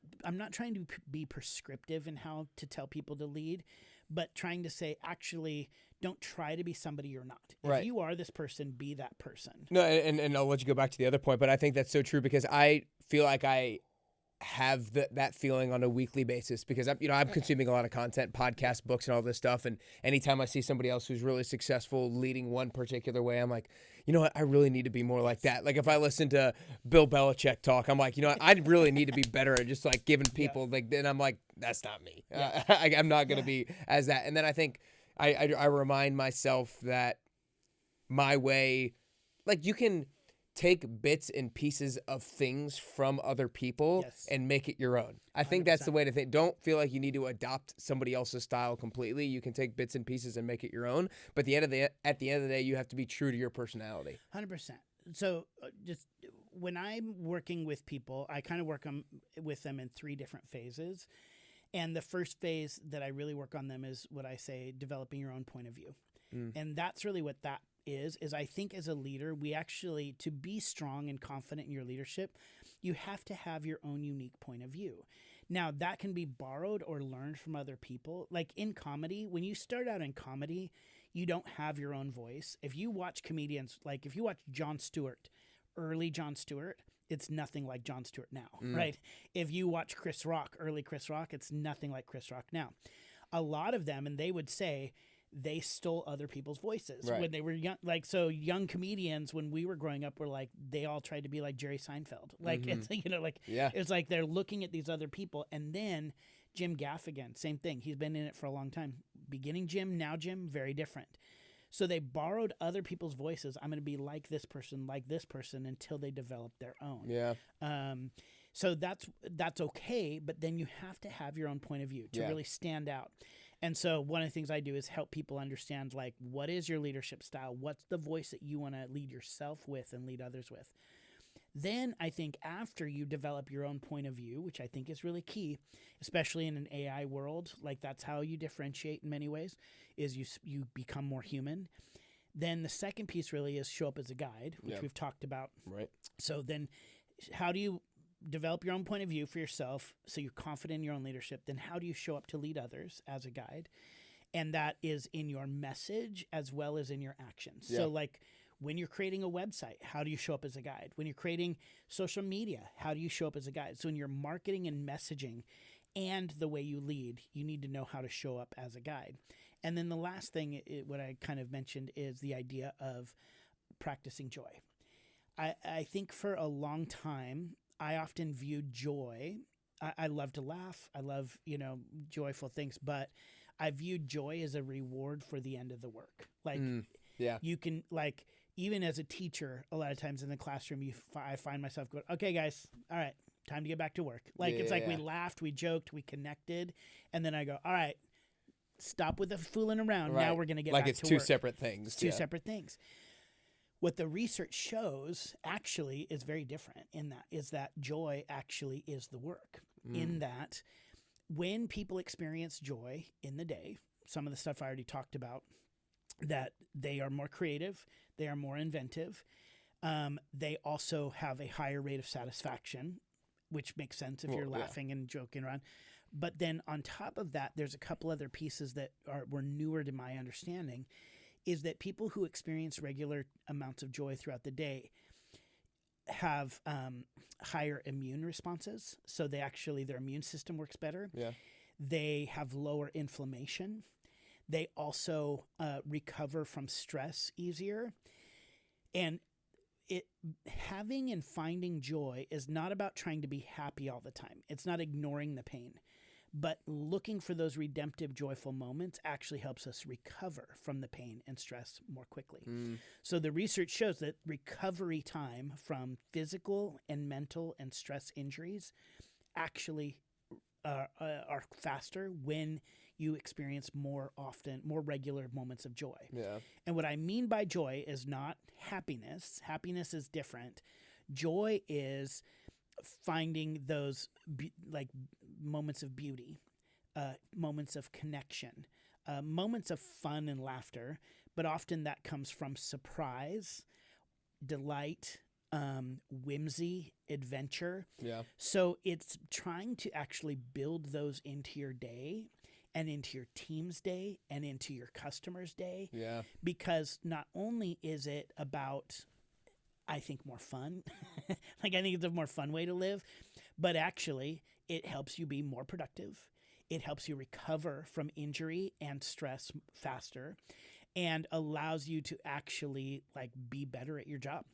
trying to be prescriptive in how to tell people to lead, but trying to say, actually, don't try to be somebody you're not. Right. If you are this person, be that person. No, and I'll let you go back to the other point, but I think that's so true because I feel like I have that feeling on a weekly basis because I'm consuming a lot of content, podcasts, books, and all this stuff. And anytime I see somebody else who's really successful leading one particular way, I'm like, you know what? I really need to be more like that. Like if I listen to Bill Belichick talk, I'm like, you know what? I really need to be better at just like giving people like. Then I'm like, that's not me. I'm not going to be as that. And then I think I remind myself that my way, like you can take bits and pieces of things from other people Yes. and make it your own. I think that's the way to think. Don't feel like you need to adopt somebody else's style completely. You can take bits and pieces and make it your own. But at the end of the day, you have to be true to your personality. 100%. So just when I'm working with people, I kind of work with them in 3 different phases. And the first phase that I really work on them is what I say, developing your own point of view. And that's really what that is I think as a leader, we actually, to be strong and confident in your leadership, you have to have your own unique point of view. Now, that can be borrowed or learned from other people. Like in comedy, when you start out in comedy, you don't have your own voice. If you watch comedians, like if you watch Jon Stewart, early Jon Stewart, it's nothing like Jon Stewart now, right? If you watch Chris Rock, early Chris Rock, it's nothing like Chris Rock now. A lot of them, and they would say, they stole other people's voices when they were young. Like, so young comedians, when we were growing up, were like, they all tried to be like Jerry Seinfeld. Like, it's, you know, like, it's like they're looking at these other people. And then Jim Gaffigan, same thing. He's been in it for a long time. Beginning Jim, now Jim, very different. So they borrowed other people's voices. I'm going to be like this person, until they develop their own. Yeah. So that's okay, but then you have to have your own point of view to really stand out. And so one of the things I do is help people understand, like, what is your leadership style? What's the voice that you want to lead yourself with and lead others with? Then I think after you develop your own point of view, which I think is really key, especially in an AI world, like that's how you differentiate in many ways, is you become more human. Then the second piece really is show up as a guide, which we've talked about. Right. So then how do you develop your own point of view for yourself so you're confident in your own leadership? Then how do you show up to lead others as a guide? And that is in your message as well as in your actions. So like when you're creating a website, how do you show up as a guide? When you're creating social media, how do you show up as a guide? So in your marketing and messaging and the way you lead, you need to know how to show up as a guide. And then the last thing, what I kind of mentioned, is the idea of practicing joy. I think for a long time, I often viewed joy. I love to laugh. I love, joyful things, but I viewed joy as a reward for the end of the work. Like, you can, like, even as a teacher, a lot of times in the classroom, I find myself going, okay, guys, all right, time to get back to work. Like, it's like we laughed, we joked, we connected, and then I go, all right, stop with the fooling around. Right. Now we're going to get back to work. Like it's two separate things. It's two separate things. What the research shows actually is very different is that joy actually is the work. In that when people experience joy in the day, some of the stuff I already talked about, that they are more creative, they are more inventive, they also have a higher rate of satisfaction, which makes sense if you're laughing and joking around. But then on top of that, there's a couple other pieces that were newer to my understanding, is that people who experience regular amounts of joy throughout the day have higher immune responses. So their immune system works better. Yeah. They have lower inflammation. They also recover from stress easier. And having and finding joy is not about trying to be happy all the time. It's not ignoring the pain. But looking for those redemptive, joyful moments actually helps us recover from the pain and stress more quickly. So the research shows that recovery time from physical and mental and stress injuries actually are faster when you experience more regular moments of joy. Yeah. And what I mean by joy is not happiness. Happiness is different. Joy is finding those moments of beauty, moments of connection, moments of fun and laughter, but often that comes from surprise, delight, whimsy, adventure. Yeah. So it's trying to actually build those into your day and into your team's day and into your customer's day. Yeah. Because not only is it about, I think, more fun, I think it's a more fun way to live, but actually it helps you be more productive. It helps you recover from injury and stress faster and allows you to actually be better at your job.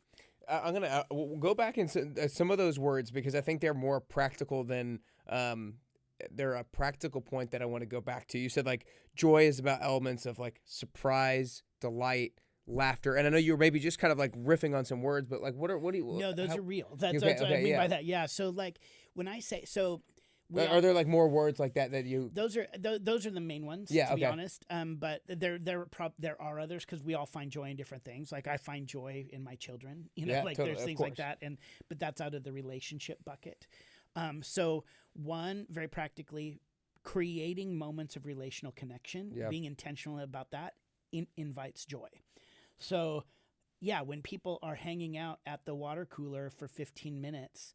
I'm going to go back into some of those words because I think they're more practical than they're a practical point that I want to go back to. You said joy is about elements of surprise, delight, laughter? And I know you were maybe just kind of like riffing on some words, but like what do you? No, those are real. That's Okay, what I okay, mean yeah. by that. Yeah. So like when I say Are there like more words like that you? those are the main ones. Yeah, to be okay. honest. But there are others because we all find joy in different things. Like I find joy in my children. You know, Yeah, like totally, there's of things like course. that. But that's out of the relationship bucket. So one, very practically, creating moments of relational connection, Yeah. being intentional about that, invites joy. So yeah, when people are hanging out at the water cooler for 15 minutes,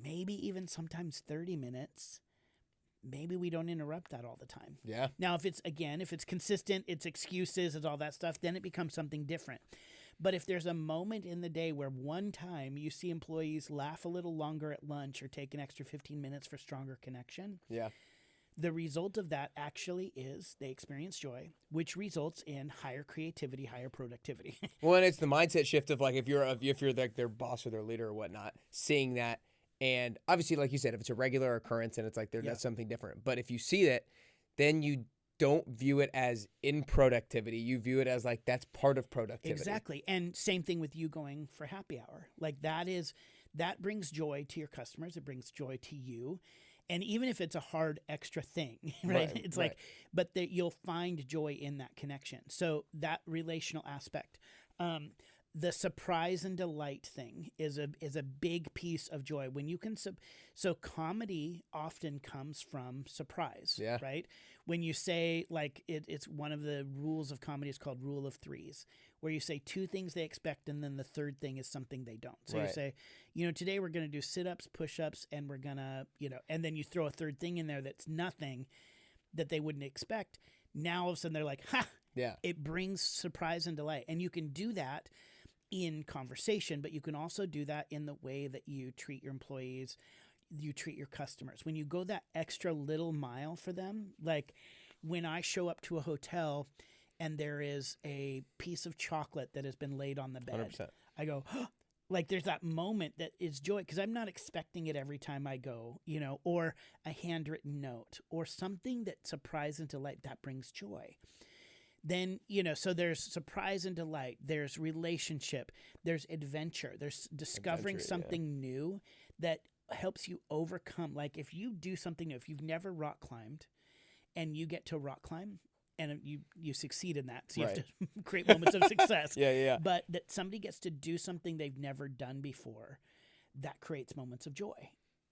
maybe even sometimes 30 minutes, maybe we don't interrupt that all the time. Yeah. Now, if it's consistent, it's excuses, it's all that stuff, then it becomes something different. But if there's a moment in the day where one time you see employees laugh a little longer at lunch or take an extra 15 minutes for stronger connection, Yeah. the result of that actually is they experience joy, which results in higher creativity, higher productivity. Well, and it's the mindset shift of like if you're like their boss or their leader or whatnot, seeing that, and obviously, like you said, if it's a regular occurrence and it's like that's something different. But if you see it, then you don't view it as in productivity. You view it as like that's part of productivity. Exactly. And same thing with you going for happy hour. Like that brings joy to your customers. It brings joy to you. And even if it's a hard extra thing, right? It's like, but you'll find joy in that connection. So that relational aspect, the surprise and delight thing is a big piece of joy. When you can, so comedy often comes from surprise, right? When you say like it's one of the rules of comedy is called rule of threes, where you say two things they expect and then the third thing is something they don't. So you say, today we're going to do sit-ups, push-ups, and we're going to, and then you throw a third thing in there that's nothing that they wouldn't expect. Now all of a sudden they're like, ha! Yeah. It brings surprise and delight. And you can do that in conversation, but you can also do that in the way that you treat your employees, you treat your customers. When you go that extra little mile for them, like when I show up to a hotel and there is a piece of chocolate that has been laid on the bed, 100%. I go, oh, like there's that moment that is joy because I'm not expecting it every time I go, or a handwritten note or something that surprise and delight that brings joy. Then, so there's surprise and delight, there's relationship, there's adventure, there's discovering something new that helps you overcome. Like if you do something new, if you've never rock climbed and you get to rock climb and you succeed in that, so you have to create moments of success. But that somebody gets to do something they've never done before, that creates moments of joy.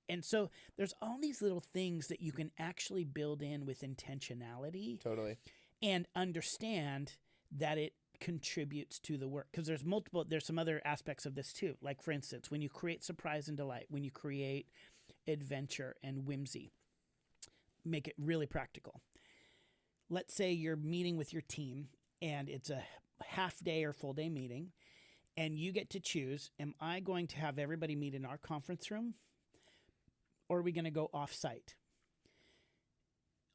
And so there's all these little things that you can actually build in with intentionality. Totally. And understand that it contributes to the work. Because there's some other aspects of this too. Like for instance, when you create surprise and delight, when you create adventure and whimsy, make it really practical. Let's say you're meeting with your team and it's a half day or full day meeting and you get to choose, am I going to have everybody meet in our conference room or are we going to go off-site?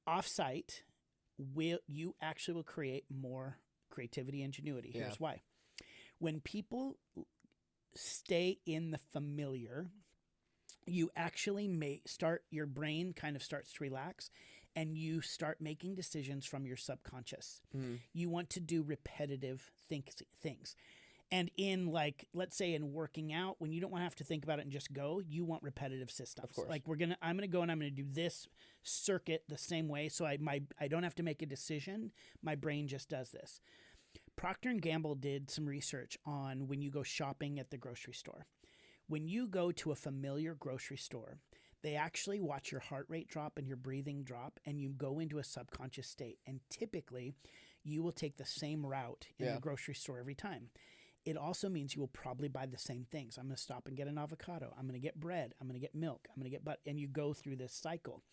Off-site, you actually will create more creativity and ingenuity. Here's why. When people stay in the familiar, you actually your brain kind of starts to relax and you start making decisions from your subconscious. You want to do repetitive things. And in let's say in working out, when you don't want to have to think about it and just go, you want repetitive systems. Of course. Like I'm going to go and I'm going to do this circuit the same way. So I don't have to make a decision. My brain just does this. Procter & Gamble did some research on when you go shopping at the grocery store. When you go to a familiar grocery store, they actually watch your heart rate drop and your breathing drop and you go into a subconscious state. And typically you will take the same route in the grocery store every time. It also means you will probably buy the same things. I'm going to stop and get an avocado. I'm going to get bread. I'm going to get milk. I'm going to get butter. And you go through this cycle.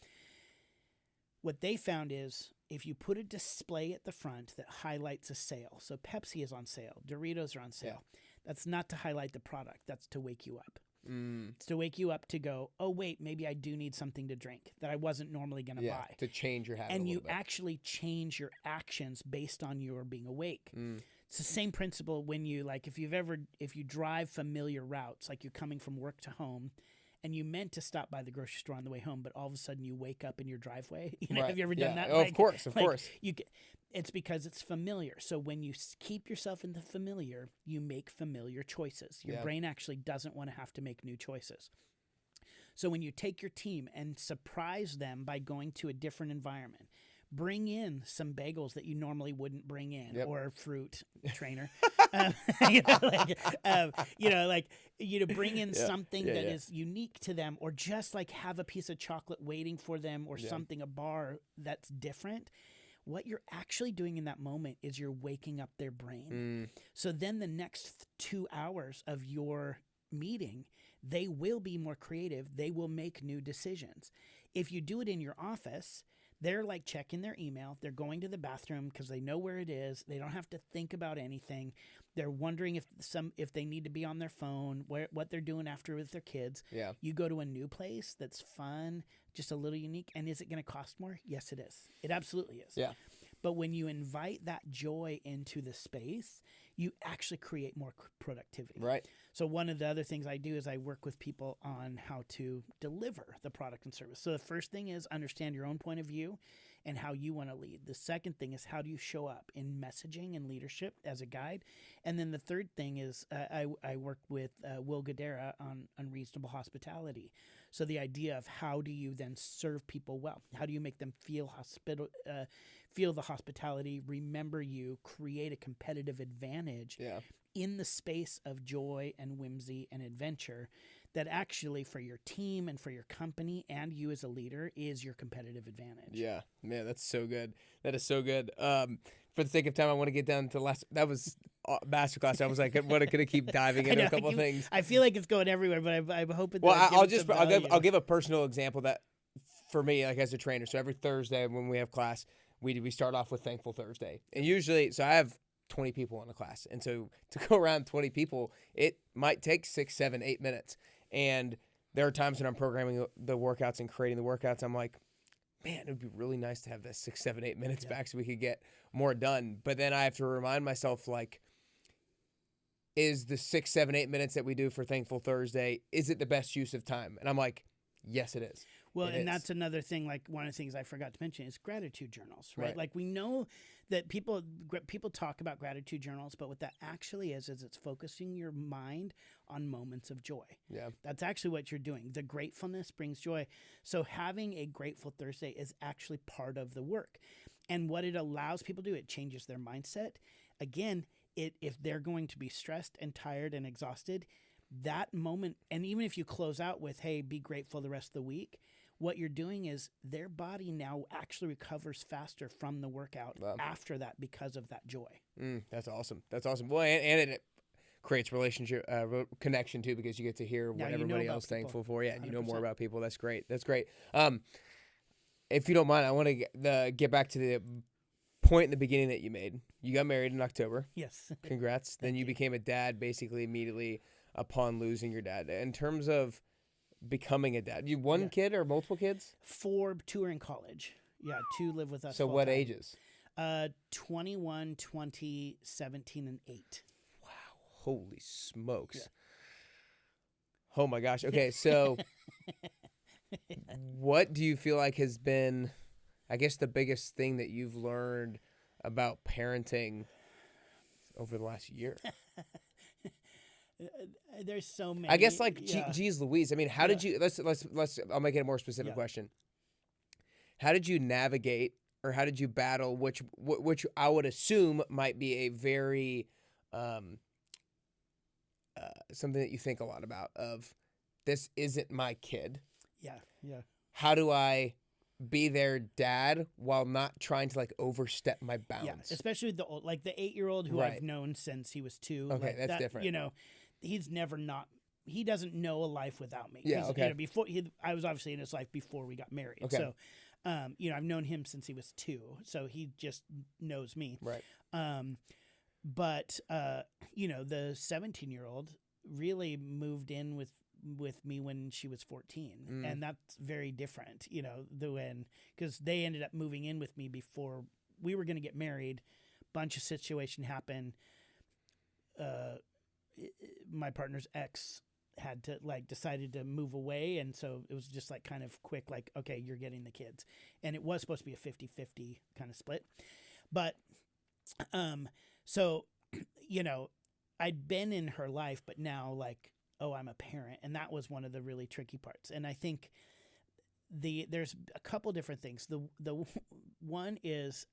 What they found is if you put a display at the front that highlights a sale, so Pepsi is on sale, Doritos are on sale, that's not to highlight the product. That's to wake you up. It's to wake you up to go, oh, wait, maybe I do need something to drink that I wasn't normally going to buy. To change your habit and a you little bit. actually change your actions based on your being awake. It's the same principle when you if you drive familiar routes, like you're coming from work to home and you meant to stop by the grocery store on the way home, but all of a sudden you wake up in your driveway. Have you ever done that? Oh, of course. It's because it's familiar. So when you keep yourself in the familiar, you make familiar choices. Your brain actually doesn't want to have to make new choices. So when you take your team and surprise them by going to a different environment, bring in some bagels that you normally wouldn't bring in, or fruit trainer, bring in something that is unique to them, or just like have a piece of chocolate waiting for them, or something, a bar that's different. What you're actually doing in that moment is you're waking up their brain. So then the next 2 hours of your meeting, they will be more creative. They will make new decisions. If you do it in your office, they're like checking their email. They're going to the bathroom because they know where it is. They don't have to think about anything. They're wondering if they need to be on their phone, what they're doing after with their kids. Yeah. You go to a new place that's fun, just a little unique. And is it going to cost more? Yes, it is. It absolutely is. Yeah. But when you invite that joy into the space, you actually create more productivity. Right. So one of the other things I do is I work with people on how to deliver the product and service. So the first thing is understand your own point of view and how you want to lead. The second thing is how do you show up in messaging and leadership as a guide. And then the third thing is I work with Will Guidara on Unreasonable Hospitality. So the idea of how do you then serve people well? How do you make them feel the hospitality, remember you, create a competitive advantage in the space of joy and whimsy and adventure that actually for your team and for your company and you as a leader is your competitive advantage. Yeah, man, that's so good. That is so good. For the sake of time, I want to get down to that was masterclass. I was like, what could I keep diving into a couple of things? I feel like it's going everywhere, but I'm hoping that I'll give a personal example that for me, like as a trainer. So every Thursday when we have class, we start off with Thankful Thursday. And usually, so I have 20 people in a class. And so to go around 20 people, it might take 6, 7, 8 minutes. And there are times when I'm programming the workouts and creating the workouts, I'm like, man, it would be really nice to have this 6, 7, 8 minutes back so we could get more done. But then I have to remind myself, like, is the 6, 7, 8 minutes that we do for Thankful Thursday, is it the best use of time? And I'm like, yes, it is. Well, that's another thing, like one of the things I forgot to mention is gratitude journals, right? Like we know that people talk about gratitude journals, but what that actually is it's focusing your mind on moments of joy. Yeah. That's actually what you're doing. The gratefulness brings joy. So having a Grateful Thursday is actually part of the work. And what it allows people to do, it changes their mindset. Again, if they're going to be stressed and tired and exhausted, that moment, and even if you close out with, hey, be grateful the rest of the week, what you're doing is their body now actually recovers faster from the workout after that because of that joy. That's awesome. That's awesome. Well, and it creates relationship connection too, because you get to hear what everybody else is thankful for. Yeah, and you know more about people. That's great. That's great. If you don't mind, I want to get back to the point in the beginning that you made. You got married in October. Yes. Congrats. Then you became a dad basically immediately upon losing your dad. In terms of becoming a dad, you one kid or multiple kids? 4, 2 are in college. Yeah, 2 live with us. So what ages? 21, 20, 17, and 8. Wow. Holy smokes. Yeah. Oh my gosh. Okay, so what do you feel like has been, I guess, the biggest thing that you've learned about parenting over the last year? There's so many. I guess geez Louise. I mean, how did you, let's I'll make it a more specific question. How did you navigate or how did you battle which I would assume might be a very something that you think a lot about of this isn't my kid. Yeah. Yeah. How do I be their dad while not trying to like overstep my bounds? Yeah, especially the 8-year-old who I've known since he was 2. Okay, that's different. You know, he doesn't know a life without me. Yeah, okay. You know, I was obviously in his life before we got married. Okay. So, you know, I've known him since he was 2, so he just knows me. Right. But you know, the 17-year-old really moved in with me when she was 14, and that's very different. You know, because they ended up moving in with me before we were going to get married. Bunch of situation happened. My partner's ex had to decided to move away, and so it was just kind of quick, okay, you're getting the kids. And it was supposed to be a 50-50 kind of split. But so I'd been in her life, but now like, oh, I'm a parent, and that was one of the really tricky parts. And I think there's a couple different things. The one is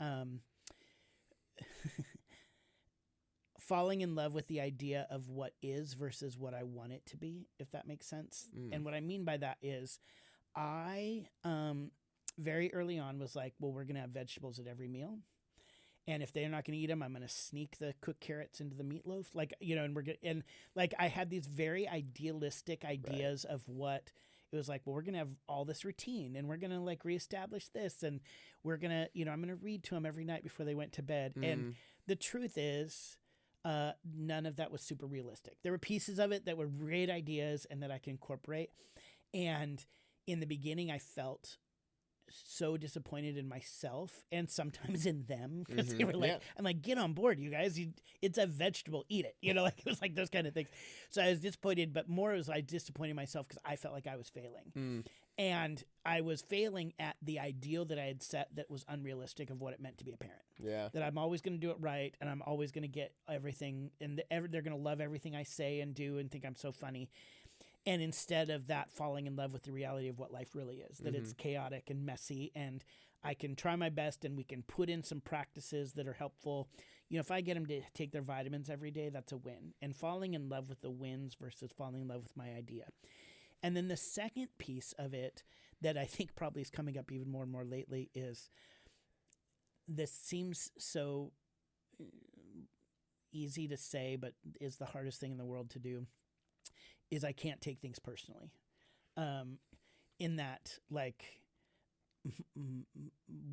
falling in love with the idea of what is versus what I want it to be, if that makes sense. And what I mean by that is I very early on was like, well, we're going to have vegetables at every meal. And if they're not going to eat them, I'm going to sneak the cooked carrots into the meatloaf. Like, and like I had these very idealistic ideas of what it was like, well, we're going to have all this routine and we're going to like reestablish this. And we're going to, I'm going to read to them every night before they went to bed. And the truth is, none of that was super realistic. There were pieces of it that were great ideas and that I can incorporate. And in the beginning, I felt so disappointed in myself and sometimes in them because they were like, I'm like, get on board, you guys. It's a vegetable, eat it. Like it was like those kind of things. So I was disappointed, but more was I disappointed myself because I felt like I was failing. And I was failing at the ideal that I had set that was unrealistic of what it meant to be a parent. Yeah. That I'm always going to do it right and I'm always going to get everything and they're going to love everything I say and do and think I'm so funny. And instead of that, falling in love with the reality of what life really is, that it's chaotic and messy and I can try my best and we can put in some practices that are helpful. If I get them to take their vitamins every day, that's a win. And falling in love with the wins versus falling in love with my idea. And then the second piece of it that I think probably is coming up even more and more lately is this seems so easy to say, but is the hardest thing in the world to do, is I can't take things personally. In that, like,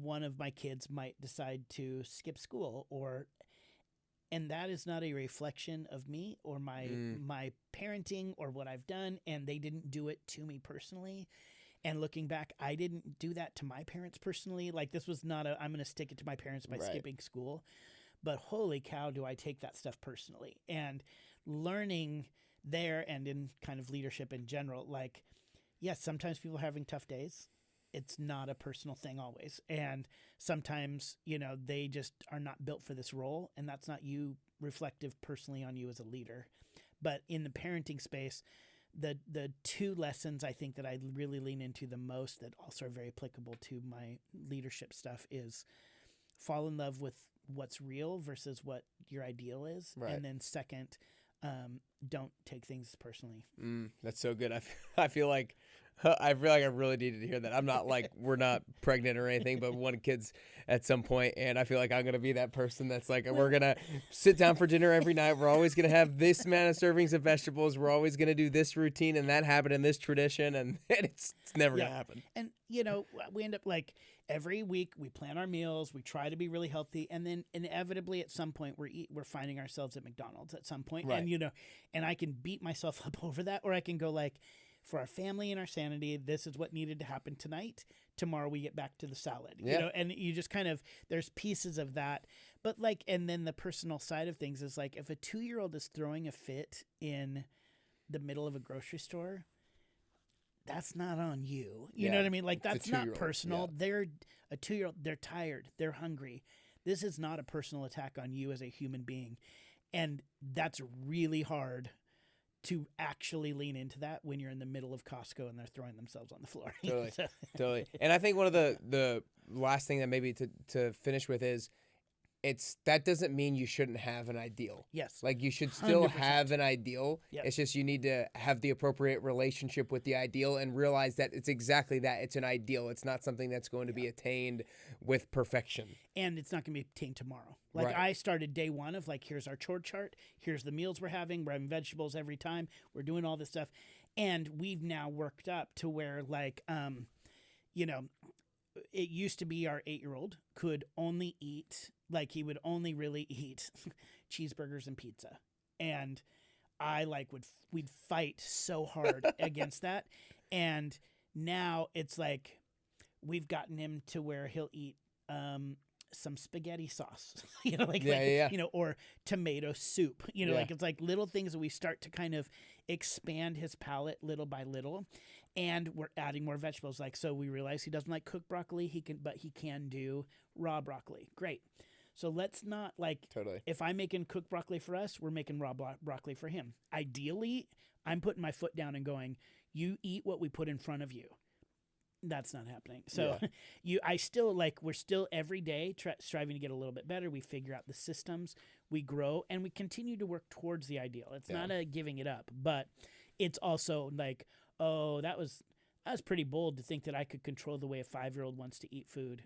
one of my kids might decide to skip school and that is not a reflection of me or my parenting or what I've done, and they didn't do it to me personally. And looking back, I didn't do that to my parents personally. Like, this was not I'm going to stick it to my parents by skipping school. But holy cow, do I take that stuff personally. And learning there and in kind of leadership in general, like, yes, sometimes people are having tough days. It's not a personal thing always. And sometimes, they just are not built for this role. And that's not you reflective personally on you as a leader. But in the parenting space, the two lessons I think that I really lean into the most that also are very applicable to my leadership stuff is fall in love with what's real versus what your ideal is. Right. And then second, don't take things personally. That's so good. I feel like I really needed to hear that. I'm not like, we're not pregnant or anything, but we want kids at some point, and I feel like I'm going to be that person that's like, we're going to sit down for dinner every night. We're always going to have this amount of servings of vegetables. We're always going to do this routine and that habit and this tradition, and it's never going to happen. And, we end up like every week we plan our meals, we try to be really healthy, and then inevitably at some point we're finding ourselves at McDonald's at some point. Right. And, and I can beat myself up over that, or I can go like, for our family and our sanity, this is what needed to happen tonight. Tomorrow we get back to the salad, and you just kind of, there's pieces of that. But like, and then the personal side of things is like, if a 2-year-old is throwing a fit in the middle of a grocery store, that's not on you. You know what I mean? Like, that's not personal. Yeah. They're a 2-year-old. They're tired. They're hungry. This is not a personal attack on you as a human being. And that's really hard to actually lean into that when you're in the middle of Costco and they're throwing themselves on the floor. Totally. Totally. And I think one of the last thing that maybe to finish with is, that doesn't mean you shouldn't have an ideal. Yes. Like, you should still 100%. Have an ideal. Yep. It's just you need to have the appropriate relationship with the ideal and realize that it's exactly that. It's an ideal. It's not something that's going to be attained with perfection. And it's not going to be attained tomorrow. Like, I started day one of like, here's our chore chart. Here's the meals we're having vegetables every time. We're doing all this stuff. And we've now worked up to where like, it used to be our 8-year-old could only eat, like, he would only really eat cheeseburgers and pizza. And I we'd fight so hard against that. And now it's like, we've gotten him to where he'll eat, some spaghetti sauce, or tomato soup, like, it's like little things that we start to kind of expand his palate little by little. And we're adding more vegetables. Like, so we realize he doesn't like cooked broccoli. But he can do raw broccoli. Great. So let's not Totally. if I'm making cooked broccoli for us, we're making raw broccoli for him. Ideally, I'm putting my foot down and going, you eat what we put in front of you. That's not happening. So we're still every day striving to get a little bit better. We figure out the systems, we grow, and we continue to work towards the ideal. It's not a giving it up, but it's also like, oh, that was pretty bold to think that I could control the way a 5-year-old wants to eat food.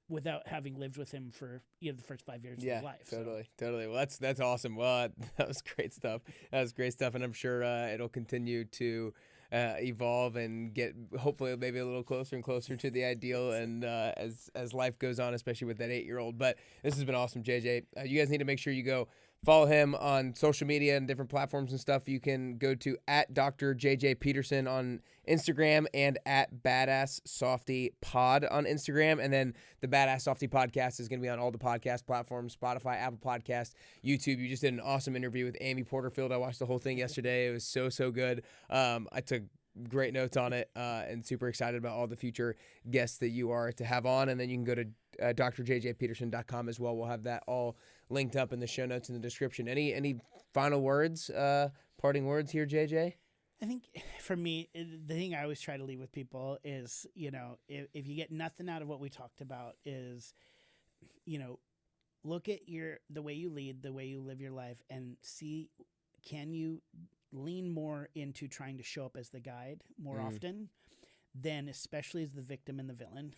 Without having lived with him for the first 5 years of his life. Totally. Well, that's awesome. Well, that was great stuff. And I'm sure it'll continue to evolve and get hopefully maybe a little closer and closer to the ideal, and as life goes on, especially with that 8-year-old. But this has been awesome, JJ. You guys need to make sure you go follow him on social media and different platforms and stuff. You can go to @Dr. JJ Peterson on Instagram and @Badass Softie Pod on Instagram. And then the Badass Softie podcast is going to be on all the podcast platforms, Spotify, Apple Podcasts, YouTube. You just did an awesome interview with Amy Porterfield. I watched the whole thing yesterday. It was so good. I took great notes on it and super excited about all the future guests that you are to have on. And then you can go to drjjpeterson.com as well. We'll have that all linked up in the show notes in the description. Any final words, parting words here, JJ? I think for me, the thing I always try to leave with people is, if you get nothing out of what we talked about is, look at the way you lead, the way you live your life, and see, can you lean more into trying to show up as the guide more often than especially as the victim and the villain.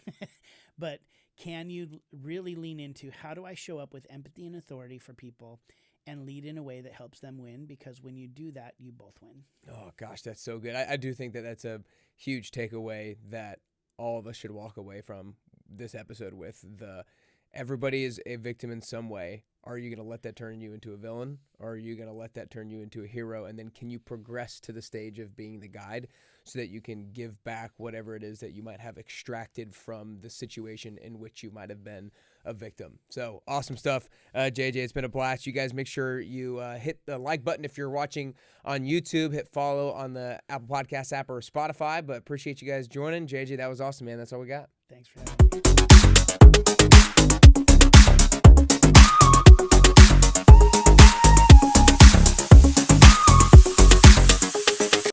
But can you really lean into, how do I show up with empathy and authority for people and lead in a way that helps them win? Because when you do that, you both win. Oh, gosh, that's so good. I do think that that's a huge takeaway that all of us should walk away from this episode with. Everybody is a victim in some way. Are you going to let that turn you into a villain? Or are you going to let that turn you into a hero? And then can you progress to the stage of being the guide so that you can give back whatever it is that you might have extracted from the situation in which you might have been a victim? So awesome stuff, JJ. It's been a blast. You guys make sure you hit the like button if you're watching on YouTube. Hit follow on the Apple Podcast app or Spotify. But appreciate you guys joining. JJ, that was awesome, man. That's all we got. Thanks for having me.